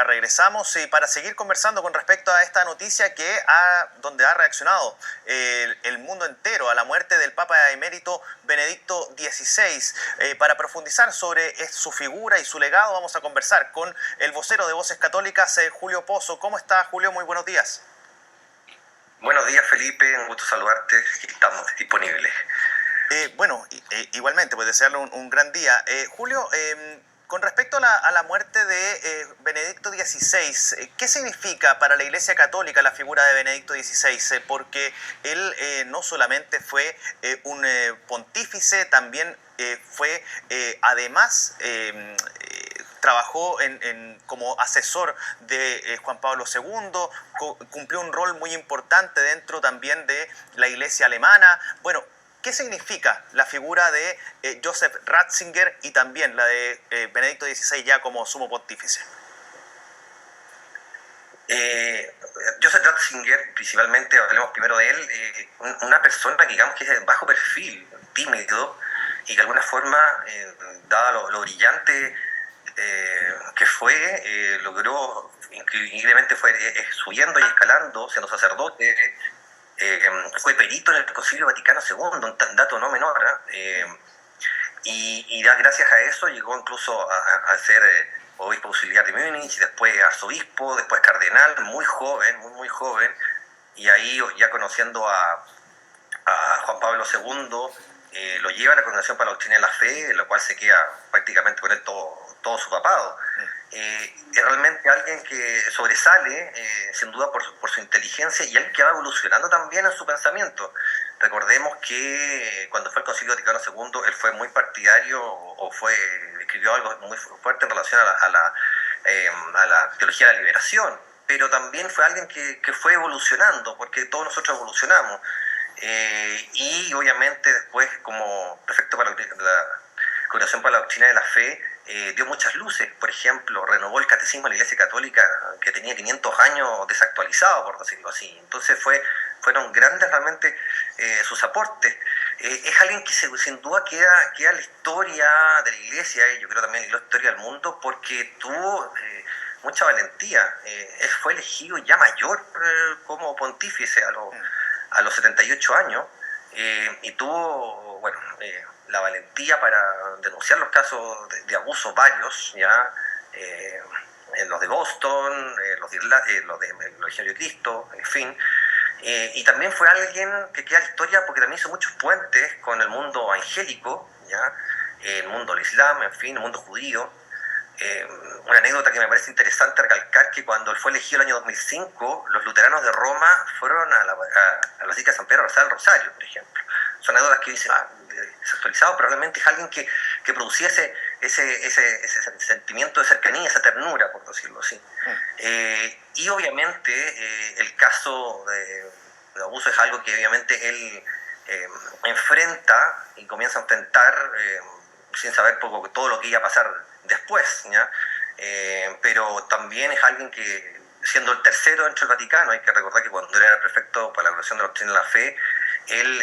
Ya regresamos para seguir conversando con respecto a esta noticia donde ha reaccionado el mundo entero a la muerte del Papa emérito Benedicto XVI. Para profundizar sobre su figura y su legado vamos a conversar con el vocero de Voces Católicas, Julio Pozo. ¿Cómo está, Julio? Muy buenos días. Buenos días, Felipe, un gusto saludarte, aquí estamos disponibles. Igualmente, pues desearle un gran día. Julio, con respecto a la muerte de Benedicto XVI, ¿qué significa para la Iglesia Católica la figura de Benedicto XVI? Porque él no solamente fue un pontífice, también fue además trabajó como asesor de Juan Pablo II, cumplió un rol muy importante dentro también de la Iglesia alemana. Bueno, ¿qué significa la figura de Joseph Ratzinger y también la de Benedicto XVI ya como sumo pontífice? Joseph Ratzinger, principalmente, hablemos primero de él, una persona que digamos que es de bajo perfil, tímido, y que de alguna forma, dada lo brillante que fue, logró, increíblemente fue subiendo y escalando, siendo sacerdote, fue perito en el Concilio Vaticano II, un dato no menor, y gracias a eso llegó incluso a ser obispo auxiliar de Múnich, después arzobispo, después cardenal, muy joven, muy joven, y ahí ya conociendo a Juan Pablo II, lo lleva a la Congregación para la Doctrina de la Fe, en lo cual se queda prácticamente con él todo su papado. Es realmente alguien que sobresale, sin duda, por su inteligencia y alguien que va evolucionando también en su pensamiento. Recordemos que cuando fue al Concilio Vaticano II, él fue muy partidario escribió algo muy fuerte en relación a la teología de la liberación, pero también fue alguien que fue evolucionando, porque todos nosotros evolucionamos. Y obviamente después, como prefecto para la Congregación para la Doctrina de la Fe, dio muchas luces. Por ejemplo, renovó el catecismo de la Iglesia Católica, que tenía 500 años desactualizado, por decirlo así. Entonces fueron grandes realmente sus aportes. Es alguien que sin duda queda en la historia de la Iglesia, y yo creo también en la historia del mundo, porque tuvo mucha valentía. Él fue elegido ya mayor como pontífice a los 78 años, y tuvo, bueno, la valentía para denunciar los casos de abuso varios, ya, en los de Boston, los de Legionario de Cristo, en fin. Y también fue alguien que queda en la historia porque también hizo muchos puentes con el mundo angélico, ya, el mundo del Islam, en fin, el mundo judío. Una anécdota que me parece interesante recalcar, que cuando él fue elegido el año 2005, los luteranos de Roma fueron a la Basílica de San Pedro a rezar el Rosario, por ejemplo. Son anécdotas que dicen, desactualizado, pero realmente es alguien que producía ese sentimiento de cercanía, esa ternura, por decirlo así. Y obviamente el caso de abuso es algo que obviamente él enfrenta y comienza a enfrentar sin saber poco todo lo que iba a pasar después, ¿ya? Pero también es alguien que, siendo el tercero dentro del Vaticano, hay que recordar que cuando él era prefecto para la Congregación de la Doctrina de la Fe, él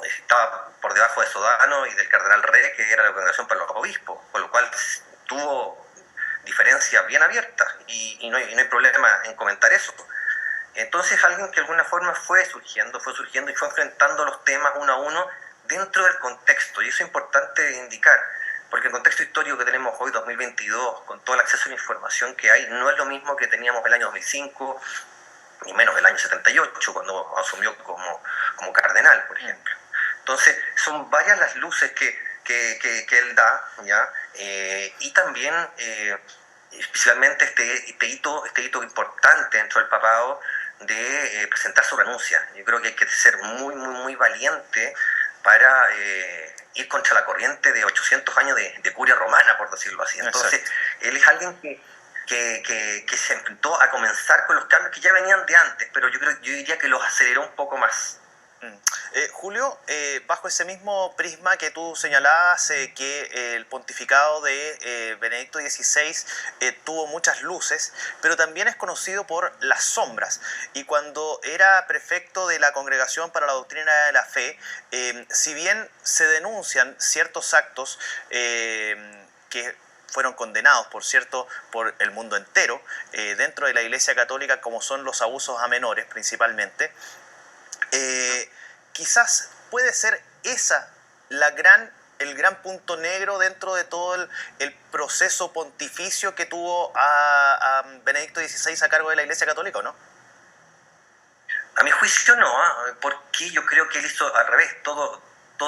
estaba por debajo de Sodano y del cardenal Re, que era la Congregación para los Obispos, con lo cual tuvo diferencias bien abiertas y no hay problema en comentar eso. Entonces alguien que de alguna forma fue surgiendo y fue enfrentando los temas uno a uno dentro del contexto, y eso es importante indicar, porque el contexto histórico que tenemos hoy, 2022, con todo el acceso a la información que hay, no es lo mismo que teníamos el año 2005, ni menos el año 78, cuando asumió como cardenal, por ejemplo. Entonces, son varias las luces que él da, ¿ya? Y también, especialmente este hito importante dentro del papado de presentar su renuncia. Yo creo que hay que ser muy valiente para ir contra la corriente de 800 años de curia romana, por decirlo así. Entonces, exacto, él es alguien que se enfrentó a comenzar con los cambios que ya venían de antes, pero yo diría que los aceleró un poco más. Julio, bajo ese mismo prisma que tú señalabas, que el pontificado de Benedicto XVI tuvo muchas luces, pero también es conocido por las sombras. Y cuando era prefecto de la Congregación para la Doctrina de la Fe, si bien se denuncian ciertos actos que fueron condenados, por cierto, por el mundo entero, dentro de la Iglesia Católica, como son los abusos a menores principalmente. Quizás puede ser esa el gran punto negro dentro de todo el proceso pontificio que tuvo a Benedicto XVI a cargo de la Iglesia Católica, ¿o no? A mi juicio no, porque yo creo que él hizo al revés, todo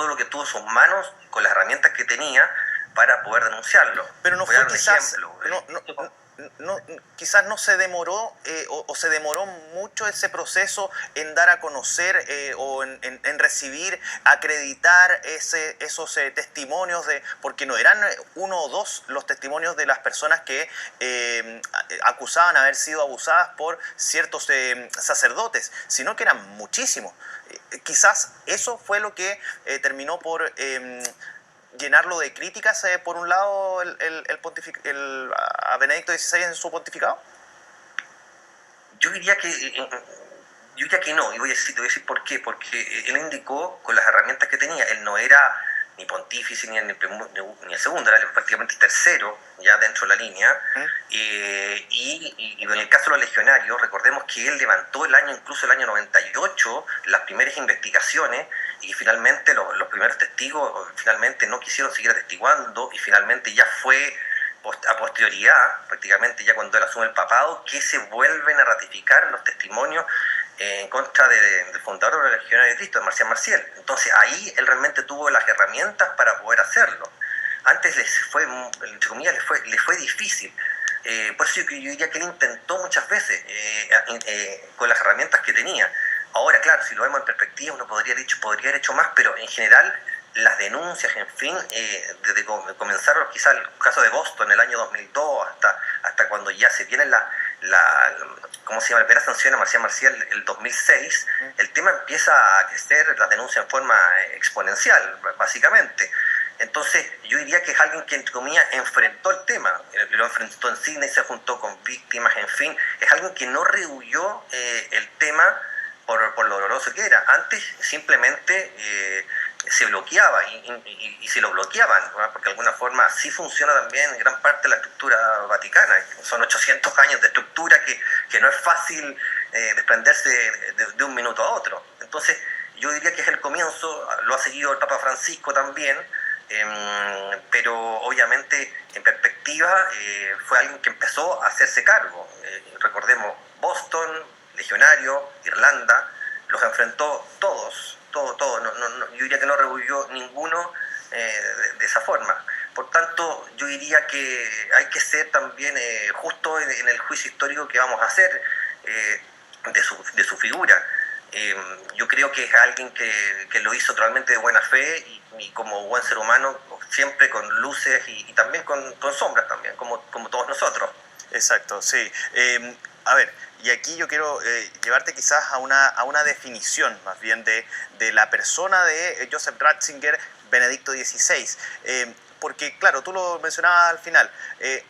lo que tuvo en sus manos con las herramientas que tenía para poder denunciarlo. Pero no fue quizás, quizás no se demoró o se demoró mucho ese proceso en dar a conocer o en recibir, acreditar esos testimonios, porque no eran uno o dos los testimonios de las personas que acusaban haber sido abusadas por ciertos sacerdotes, sino que eran muchísimos. Quizás eso fue lo que terminó por llenarlo de críticas, por un lado, a Benedicto XVI en su pontificado. Yo diría que no, y te voy a decir por qué. Porque él indicó con las herramientas que tenía, él no era ni pontífice ni el segundo, era prácticamente el tercero ya dentro de la línea. Y en el caso de los legionarios, recordemos que él levantó incluso el año 98 las primeras investigaciones, y finalmente los primeros testigos finalmente no quisieron seguir atestiguando, y finalmente ya fue a posterioridad, prácticamente ya cuando él asume el papado, que se vuelven a ratificar los testimonios en contra del fundador de la Legión de Cristo, de Marcial Maciel. Entonces ahí él realmente tuvo las herramientas para poder hacerlo. Antes entre comillas, les fue difícil. Por eso yo diría que él intentó muchas veces con las herramientas que tenía. Ahora, claro, si lo vemos en perspectiva, uno podría haber hecho más, pero en general las denuncias, en fin, desde comenzaron quizás el caso de Boston en el año 2002 hasta cuando ya se viene ¿cómo se llama? La primera sanción a Marcial Maciel el 2006, el tema empieza a crecer, las denuncias en forma exponencial, básicamente. Entonces, yo diría que es alguien que, entre comillas, enfrentó el tema, lo enfrentó en Sydney, se juntó con víctimas, en fin, es alguien que no rehuyó el tema por lo doloroso que era. Antes simplemente se bloqueaba y se lo bloqueaban, ¿no? Porque de alguna forma sí funciona también gran parte de la estructura vaticana. Son 800 años de estructura que no es fácil desprenderse de un minuto a otro. Entonces, yo diría que es el comienzo, lo ha seguido el Papa Francisco también, pero obviamente en perspectiva fue alguien que empezó a hacerse cargo. Recordemos Boston, Legionario, Irlanda, los enfrentó todos. Yo diría que no rehuyó ninguno de esa forma. Por tanto, yo diría que hay que ser también justo en el juicio histórico que vamos a hacer de su figura. Yo creo que es alguien que lo hizo totalmente de buena fe y como buen ser humano, siempre con luces y también con sombras también, como todos nosotros. Exacto, sí. A ver, y aquí yo quiero llevarte quizás a una definición más bien de la persona de Joseph Ratzinger, Benedicto XVI. Porque, claro, tú lo mencionabas al final,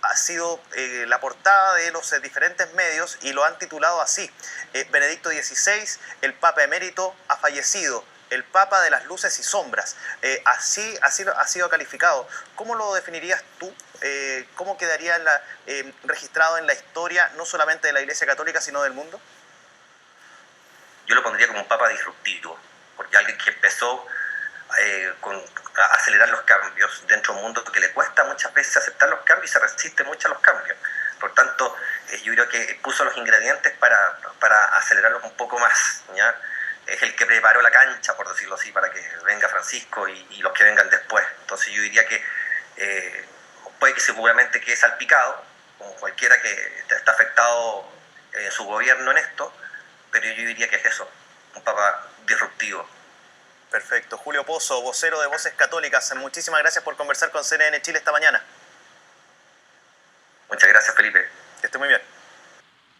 ha sido la portada de los diferentes medios y lo han titulado así. Benedicto XVI, el Papa emérito, ha fallecido. El Papa de las luces y sombras. Así ha sido calificado. ¿Cómo lo definirías tú? ¿Cómo quedaría registrado en la historia, no solamente de la Iglesia Católica, sino del mundo? Yo lo pondría como un Papa disruptivo, porque alguien que empezó a acelerar los cambios dentro de un mundo que le cuesta muchas veces aceptar los cambios y se resiste mucho a los cambios. Por tanto, yo creo que puso los ingredientes para acelerarlos un poco más, ¿ya? Es el que preparó la cancha, por decirlo así, para que venga Francisco y los que vengan después. Entonces yo diría que puede que seguramente quede salpicado, como cualquiera que está afectado en su gobierno en esto, pero yo diría que es eso, un papa disruptivo. Perfecto. Julio Pozo, vocero de Voces Católicas, muchísimas gracias por conversar con CNN Chile esta mañana. Muchas gracias, Felipe. Que esté muy bien.